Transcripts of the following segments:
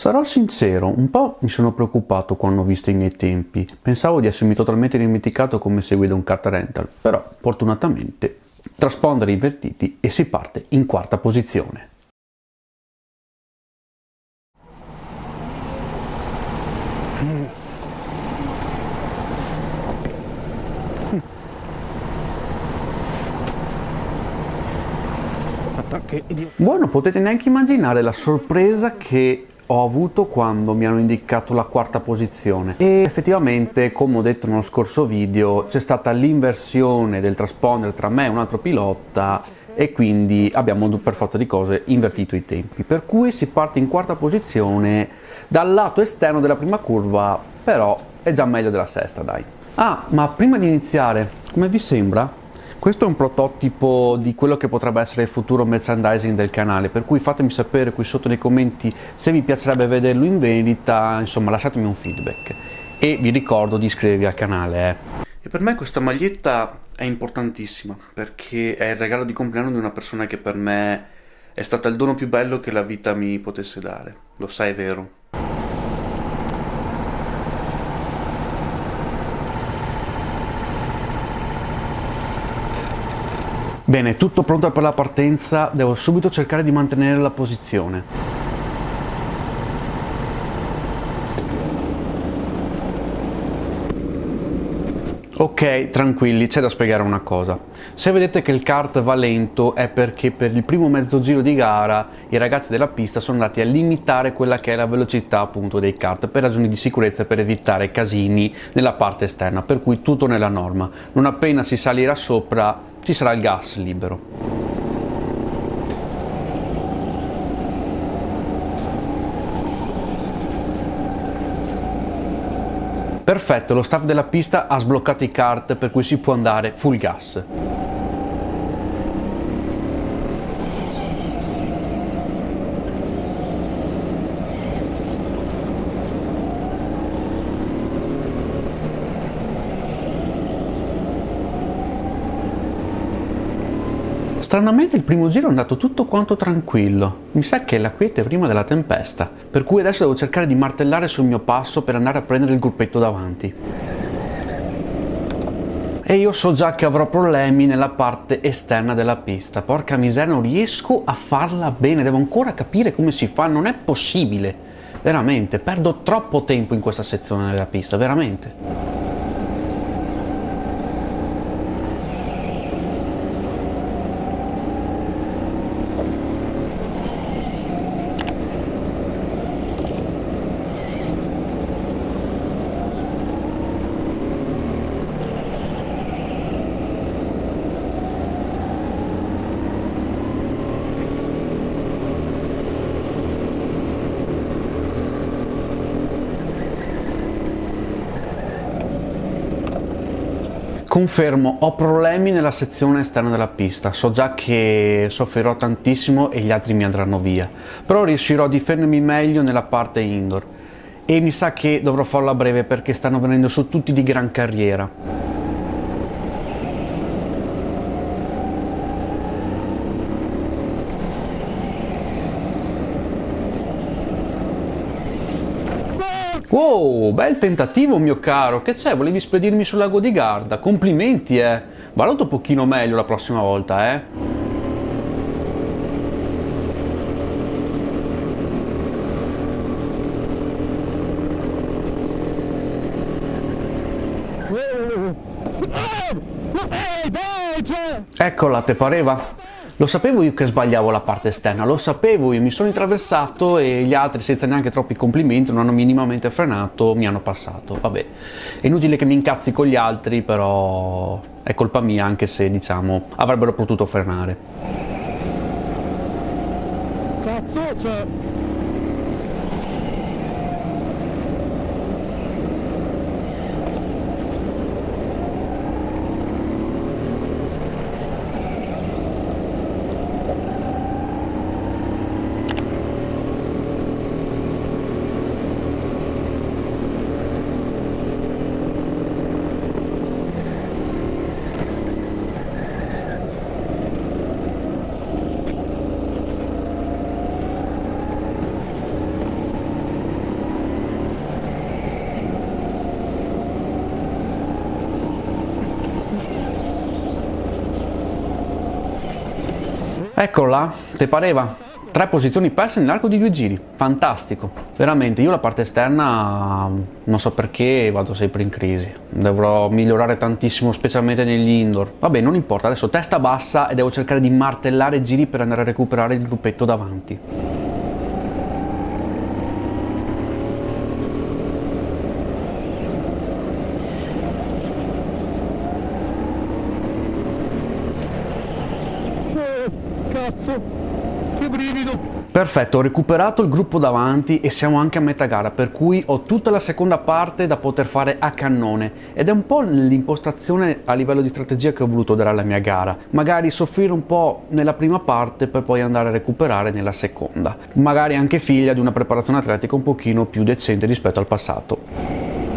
Sarò sincero, un po' mi sono preoccupato quando ho visto i miei tempi. Pensavo di essermi totalmente dimenticato come si guida un kart rental, però fortunatamente traspondere invertiti e si parte in quarta posizione. Voi non potete neanche immaginare la sorpresa che ho avuto quando mi hanno indicato la quarta posizione e effettivamente, come ho detto nello scorso video, c'è stata l'inversione del transponder tra me e un altro pilota e quindi abbiamo per forza di cose invertito i tempi, per cui si parte in quarta posizione dal lato esterno della prima curva, però è già meglio della sesta, dai. Ah, ma prima di iniziare, come vi sembra? Questo è un prototipo di quello che potrebbe essere il futuro merchandising del canale, per cui fatemi sapere qui sotto nei commenti se vi piacerebbe vederlo in vendita, insomma lasciatemi un feedback. E vi ricordo di iscrivervi al canale. E per me questa maglietta è importantissima, perché è il regalo di compleanno di una persona che per me è stata il dono più bello che la vita mi potesse dare. Lo sai, vero? Bene, tutto pronto per la partenza, devo subito cercare di mantenere la posizione. Ok, tranquilli, c'è da spiegare una cosa. Se vedete che il kart va lento è perché per il primo mezzo giro di gara i ragazzi della pista sono andati a limitare quella che è la velocità appunto dei kart per ragioni di sicurezza e per evitare casini nella parte esterna, per cui tutto nella norma. Non appena si salirà sopra ci sarà il gas libero. Perfetto, lo staff della pista ha sbloccato i kart per cui si può andare full gas. Stranamente il primo giro è andato tutto quanto tranquillo, mi sa che è la quiete prima della tempesta, per cui adesso devo cercare di martellare sul mio passo per andare a prendere il gruppetto davanti. E io so già che avrò problemi nella parte esterna della pista, porca miseria, non riesco a farla bene, devo ancora capire come si fa, non è possibile, veramente, perdo troppo tempo in questa sezione della pista, veramente. Confermo, ho problemi nella sezione esterna della pista, so già che soffrirò tantissimo e gli altri mi andranno via, però riuscirò a difendermi meglio nella parte indoor e mi sa che dovrò farlo a breve perché stanno venendo su tutti di gran carriera. Wow, bel tentativo mio caro, che c'è? Volevi spedirmi sul lago di Garda? Complimenti, valuta un pochino meglio la prossima volta, Eccola, te pareva? Lo sapevo io che sbagliavo la parte esterna, lo sapevo io, mi sono intraversato e gli altri senza neanche troppi complimenti non hanno minimamente frenato, mi hanno passato, vabbè. È inutile che mi incazzi con gli altri, però è colpa mia anche se, diciamo, avrebbero potuto frenare. Cazzo, cioè... Eccolo là, te pareva? 3 posizioni perse nell'arco di 2 giri, fantastico, veramente. Io la parte esterna non so perché vado sempre in crisi, dovrò migliorare tantissimo specialmente negli indoor. Vabbè, non importa, adesso testa bassa e devo cercare di martellare giri per andare a recuperare il gruppetto davanti. Cazzo, che brivido! Perfetto, ho recuperato il gruppo davanti e siamo anche a metà gara, per cui ho tutta la seconda parte da poter fare a cannone ed è un po' l'impostazione a livello di strategia che ho voluto dare alla mia gara. Magari soffrire un po' nella prima parte per poi andare a recuperare nella seconda. Magari anche figlia di una preparazione atletica un pochino più decente rispetto al passato.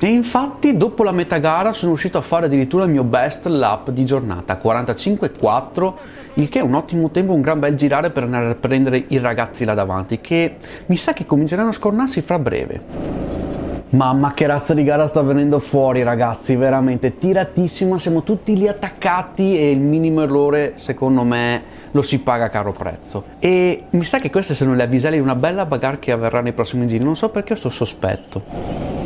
E infatti dopo la metà gara sono riuscito a fare addirittura il mio best lap di giornata, 45,4, il che è un ottimo tempo, un gran bel girare per andare a prendere i ragazzi là davanti, che mi sa che cominceranno a scornarsi fra breve. Mamma che razza di gara sta venendo fuori ragazzi, veramente tiratissima, siamo tutti lì attaccati e il minimo errore secondo me lo si paga a caro prezzo. E mi sa che queste sono le avvisaglie di una bella bagarre che avverrà nei prossimi giri, non so perché ho sto sospetto.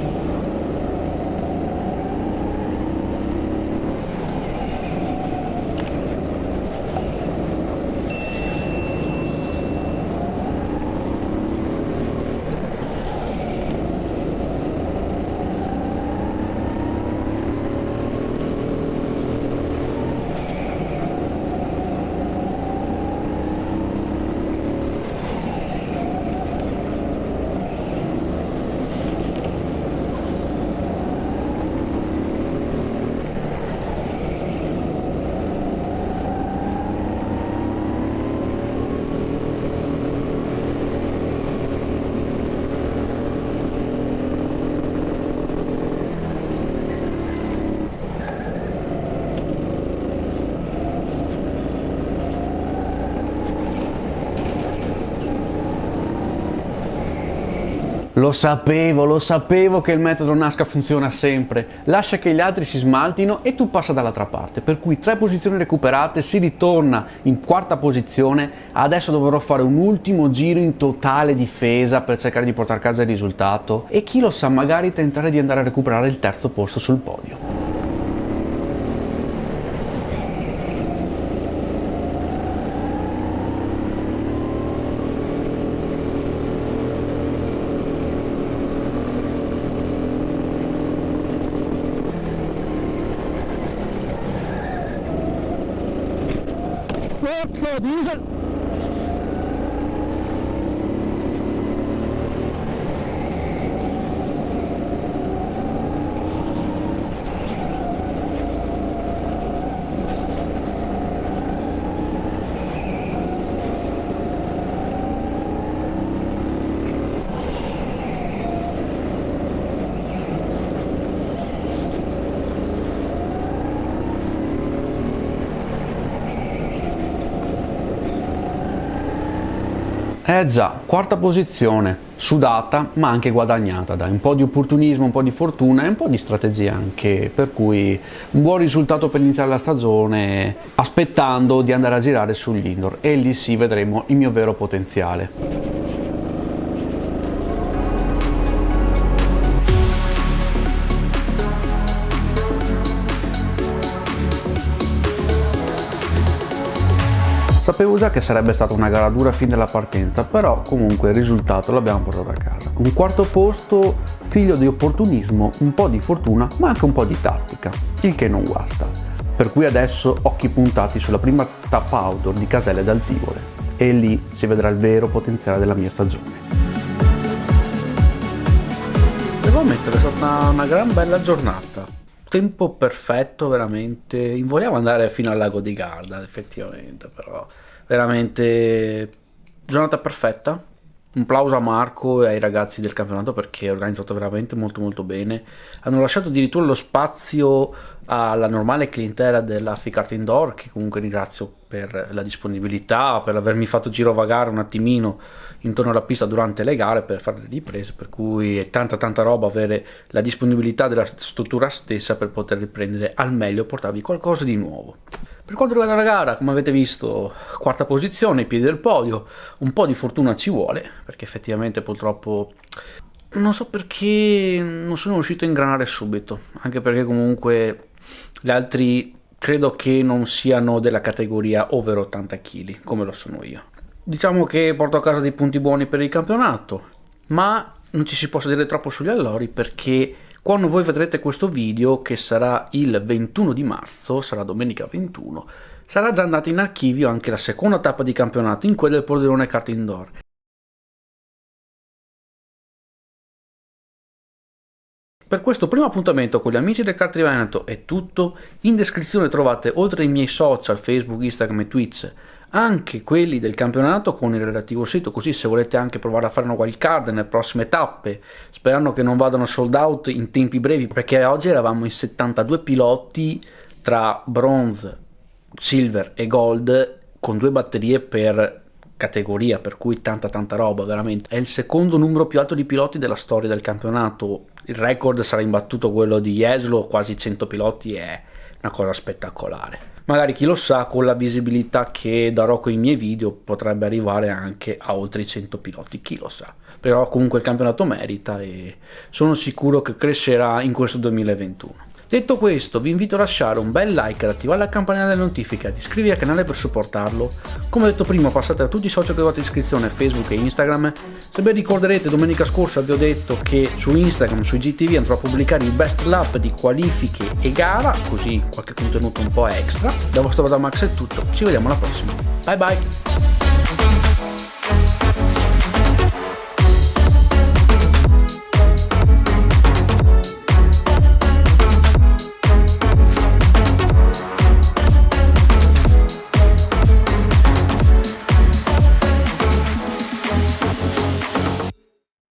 Lo sapevo che il metodo Nasca funziona sempre, lascia che gli altri si smaltino e tu passa dall'altra parte, per cui 3 posizioni recuperate, si ritorna in quarta posizione, adesso dovrò fare un ultimo giro in totale difesa per cercare di portare a casa il risultato e chi lo sa magari tentare di andare a recuperare il terzo posto sul podio. Porca diesel! Già, quarta posizione, sudata ma anche guadagnata, dai, un po' di opportunismo, un po' di fortuna e un po' di strategia anche, per cui un buon risultato per iniziare la stagione, aspettando di andare a girare sugli indoor e lì sì vedremo il mio vero potenziale. Sapevo già che sarebbe stata una gara dura fin dalla partenza, però comunque il risultato l'abbiamo portato a casa. Un quarto posto figlio di opportunismo, un po' di fortuna, ma anche un po' di tattica, il che non guasta. Per cui adesso occhi puntati sulla prima tappa outdoor di Caselle d'Al Tivole e lì si vedrà il vero potenziale della mia stagione. Devo ammettere, è stata una gran bella giornata. Tempo perfetto, veramente. Volevo andare fino al lago di Garda, effettivamente, però veramente giornata perfetta. Un plauso a Marco e ai ragazzi del campionato perché è organizzato veramente molto bene. Hanno lasciato addirittura lo spazio alla normale clientela della Ficart Indoor, che comunque ringrazio per la disponibilità, per avermi fatto girovagare un attimino intorno alla pista durante le gare per fare le riprese, per cui è tanta roba avere la disponibilità della struttura stessa per poter riprendere al meglio e portarvi qualcosa di nuovo. Per quanto riguarda la gara, come avete visto, quarta posizione, ai piedi del podio, un po' di fortuna ci vuole, perché effettivamente purtroppo non so perché non sono riuscito a ingranare subito, anche perché comunque gli altri credo che non siano della categoria over 80 kg, come lo sono io. Diciamo che porto a casa dei punti buoni per il campionato, ma non ci si può sedere troppo sugli allori perché quando voi vedrete questo video, che sarà il 21 di marzo, sarà domenica 21, sarà già andata in archivio anche la seconda tappa di campionato, in quella del Pordenone Kart Indoor. Per questo primo appuntamento con gli amici del Kart di Veneto è tutto. In descrizione trovate, oltre ai miei social, Facebook, Instagram e Twitch, anche quelli del campionato con il relativo sito, così se volete anche provare a fare una wildcard nelle prossime tappe, sperando che non vadano sold out in tempi brevi, perché oggi eravamo in 72 piloti tra bronze, silver e gold, con 2 batterie per categoria, per cui tanta roba, veramente. È il secondo numero più alto di piloti della storia del campionato. Il record sarà imbattuto quello di Jeslo, quasi 100 piloti, è una cosa spettacolare. Magari chi lo sa, con la visibilità che darò con i miei video potrebbe arrivare anche a oltre i 100 piloti, chi lo sa. Però comunque il campionato merita e sono sicuro che crescerà in questo 2021. Detto questo, vi invito a lasciare un bel like, ad attivare la campanella delle notifiche, ad iscrivervi al canale per supportarlo. Come detto prima, passate da tutti i social che trovate in iscrizione, Facebook e Instagram. Se ben ricorderete, domenica scorsa vi ho detto che su Instagram, su IGTV andrò a pubblicare il best lap di qualifiche e gara, così qualche contenuto un po' extra. Da vostro Vada Max è tutto, ci vediamo alla prossima. Bye bye!